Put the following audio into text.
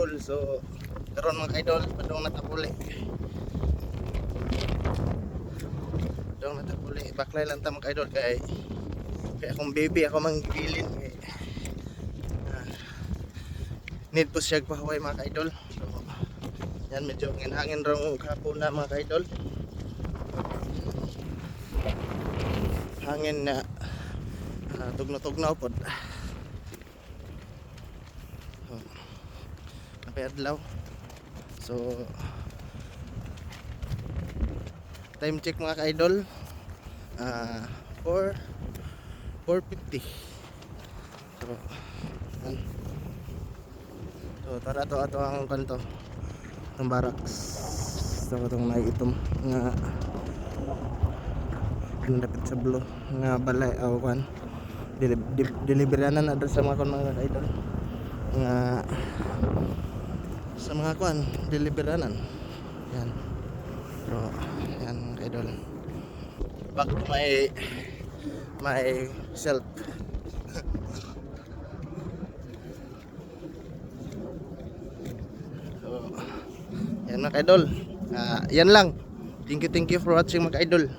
idol. So karon mga idol, padong natapuli. Padong natapuli. Baklay lang ta mga idol kay akong baby ako manggilin kay need po siya pahuway mga idol. So yan medyo hangin raw kahapon na mga idol. Hangin na tugnaw-tugnaw po. Adlaw. So time check mga ka-idol, 4:50. So yan. So tara to ato ang kanto ng barracks. So itong naiitom nga pinadapit sa blo nga balay awan deliberanan na sa mga kon mga ka-idol nga sa mga kuan deliberanan yan. So yan idol, back to my self. So yan mga idol, yan lang. Thank you for watching mga idol.